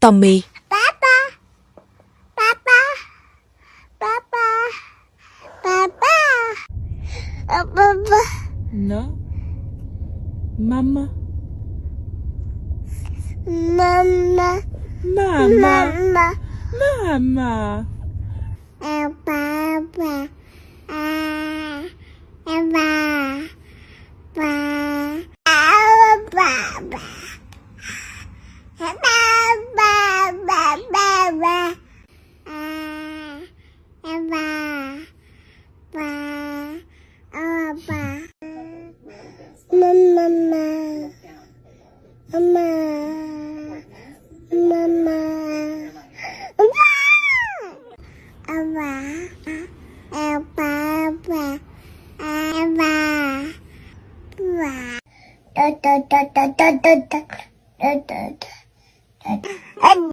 Tommy. Papa, Papa, Papa, Papa, Papa. No. Mama. Mama, Mama. Mama, Mama. Papa, Papa, Papa. Da da da da da da